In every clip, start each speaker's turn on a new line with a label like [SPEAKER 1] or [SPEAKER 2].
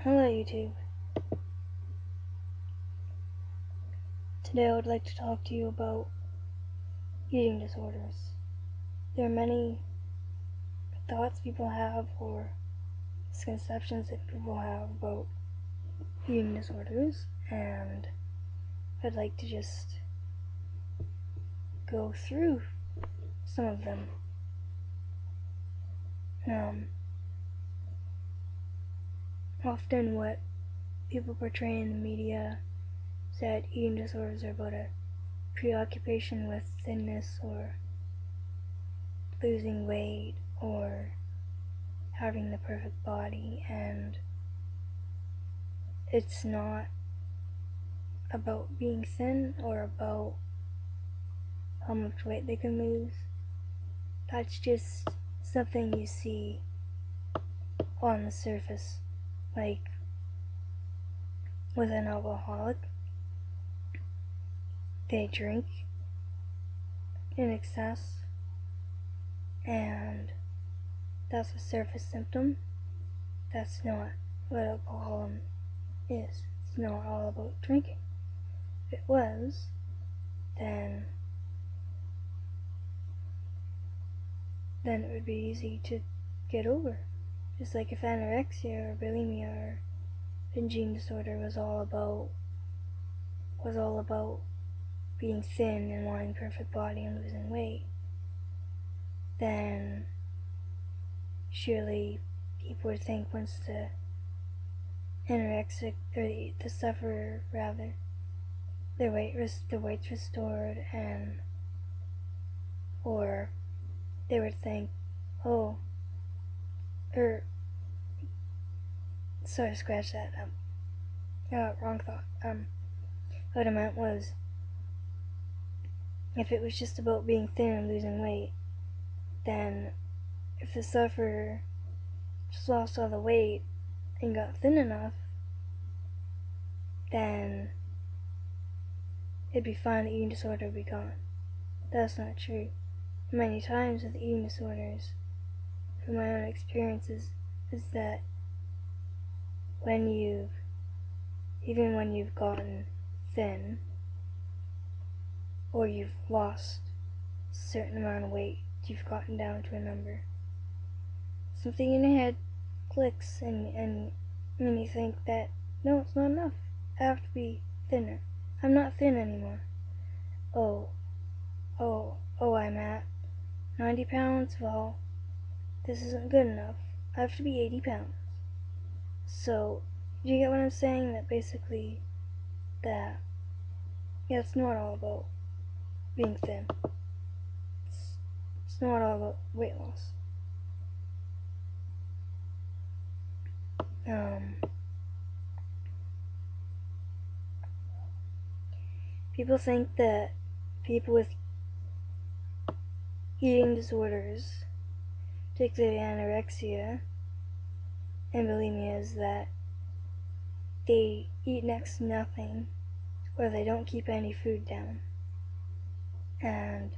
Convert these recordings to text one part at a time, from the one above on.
[SPEAKER 1] Hello YouTube. Today I would like to talk to you about eating disorders. There are many thoughts people have or misconceptions that people have about eating disorders, and I'd like to just go through some of them. Often what people portray in the media is that eating disorders are about a preoccupation with thinness or losing weight or having the perfect body, and it's not about being thin or about how much weight they can lose. That's just something you see on the surface. Like with an alcoholic, they drink in excess, and that's a surface symptom. That's not what alcoholism is. It's not all about drinking. If it was, then it would be easy to get over. Just like if anorexia or bulimia or binge eating disorder was all about being thin and wanting perfect body and losing weight, then surely people would think once the anorexic, or the sufferer rather, the weight's restored, and or they would think, sorry, scratch that. Wrong thought. What I meant was, if it was just about being thin and losing weight, then if the sufferer just lost all the weight and got thin enough, then it'd be fine, the eating disorder would be gone. That's not true. Many times with eating disorders, from my own experiences, is that even when you've gotten thin, or you've lost a certain amount of weight, you've gotten down to a number, something in your head clicks, and you think that, no, it's not enough. I have to be thinner. I'm not thin anymore. I'm at 90 pounds. Well, this isn't good enough. I have to be 80 pounds. So, do you get what I'm saying? That basically, it's not all about being thin. It's not all about weight loss. People think that people with eating disorders, particularly anorexia and bulimia, is that they eat next to nothing, or they don't keep any food down. And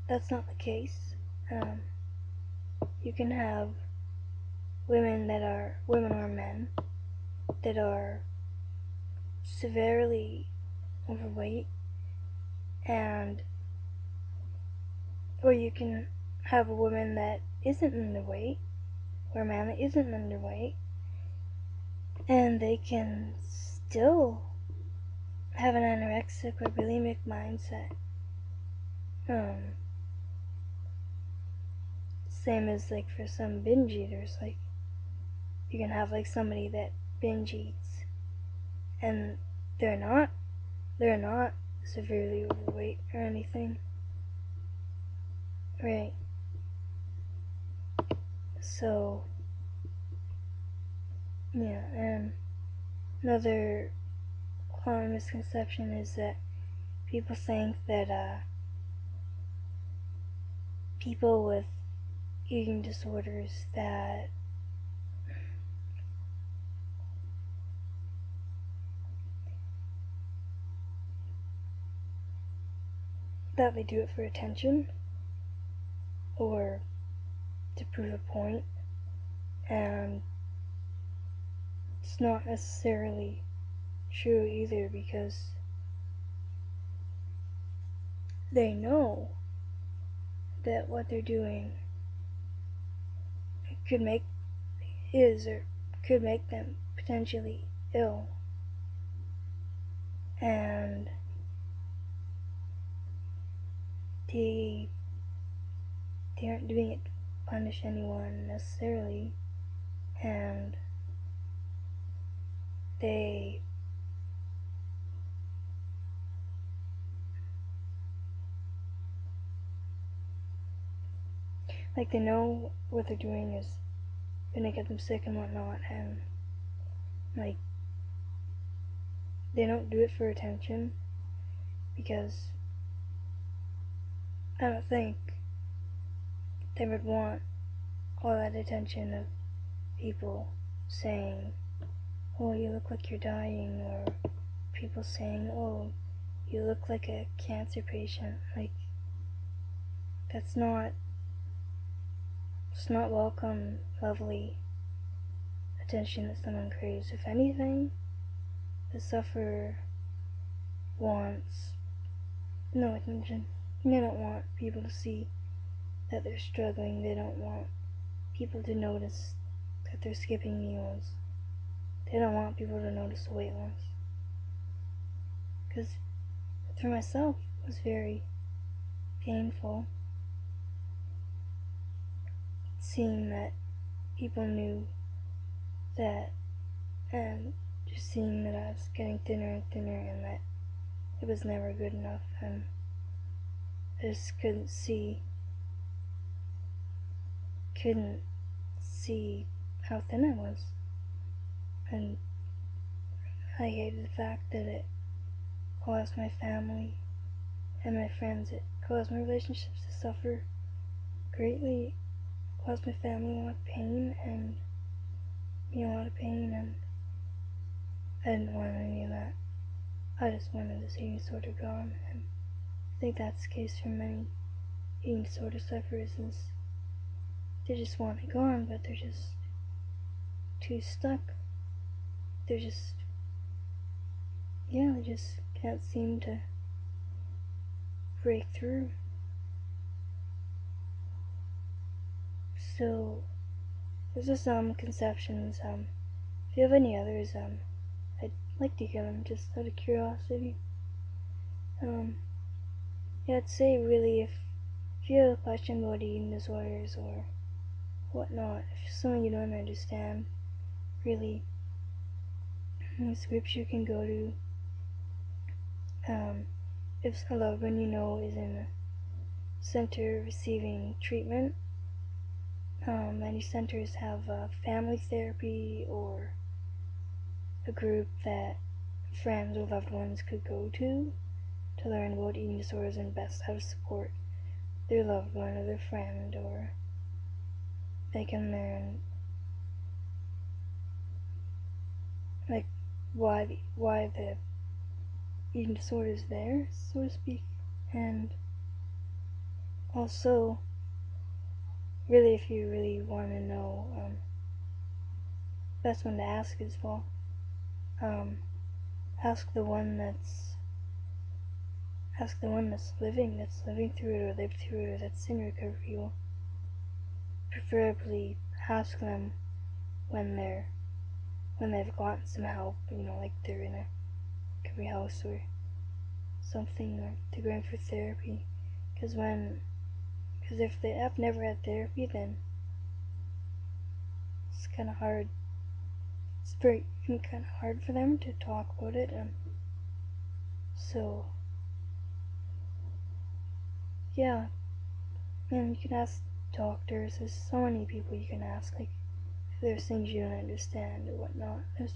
[SPEAKER 1] that's not the case. You can have women or men that are severely overweight, or you can have a woman that isn't underweight, or a man that isn't underweight, and they can still have an anorexic or bulimic mindset. Same as like for some binge eaters, like you can have like somebody that binge eats and they're not severely overweight or anything, right? So yeah, and another common misconception is that people think that people with eating disorders that they do it for attention or to prove a point, and it's not necessarily true either, because they know that what they're doing could make or could make them potentially ill, and they aren't doing it to punish anyone necessarily, and they they know what they're doing is gonna get them sick and whatnot, and they don't do it for attention, because I don't think they would want all that attention of people saying, "Oh, you look like you're dying," or people saying, "Oh, you look like a cancer patient." That's not, it's not welcome, lovely attention that someone craves. If anything, the sufferer wants no attention. They don't want people to see that they're struggling. They don't want people to notice that they're skipping meals. They don't want people to notice the weight loss. Because for myself, it was very painful seeing that people knew that, and just seeing that I was getting thinner and thinner, and that it was never good enough, and I just couldn't see how thin I was. And I hated the fact that it caused my family and my friends, it caused my relationships to suffer greatly. It caused my family a lot of pain, and me a lot of pain, and I didn't want any of that. I just wanted this eating disorder gone, and I think that's the case for many eating disorder sufferers, is they just want it gone, but they're just too stuck. They're just, they just can't seem to break through. So, those are some conceptions. If you have any others, I'd like to hear them, just out of curiosity. I'd say really, if you have a question about eating disorders or whatnot, if it's something you don't understand, really, there's groups you can go to. If a loved one you know is in a center receiving treatment, many centers have family therapy, or a group that friends or loved ones could go to learn about eating disorders and best how to support their loved one or their friend, or they can learn why the eating disorder is there, so to speak. And also, really, if you really want to know, best one to ask is, well, ask the one that's living through it, or lived through it, or that's in recovery. Will preferably ask them when they've gotten some help, they're in a recovery house or something, or they're going for therapy. Because if they have never had therapy, then it's kind of hard. It's very kind of hard for them to talk about it, so yeah. And you can ask doctors. There's so many people you can ask. If there's things you don't understand or whatnot, there's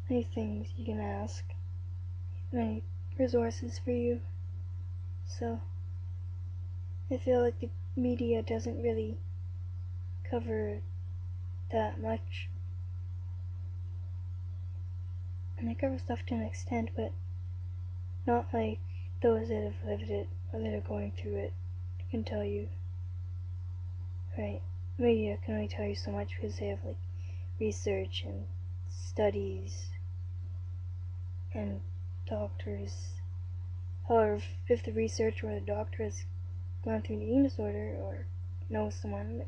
[SPEAKER 1] many things you can ask. Many resources for you. So I feel like the media doesn't really cover that much, and they cover stuff to an extent, but not like those that have lived it or that are going through it can tell you. Right? Media can only tell you so much because they have research and studies and doctors. However, if the researcher or the doctor has gone through an eating disorder or knows someone,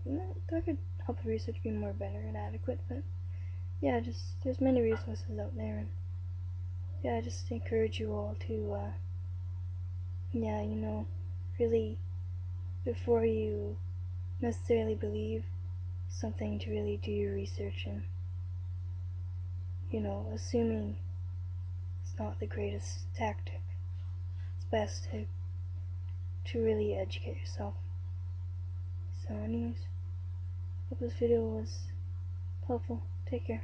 [SPEAKER 1] that could help the research be more better and adequate. But yeah, just there's many resources out there, and yeah, I just encourage you all to really, before you necessarily believe something, to really do your research, and assuming it's not the greatest tactic, it's best to really educate yourself. So anyways, hope this video was helpful. Take care.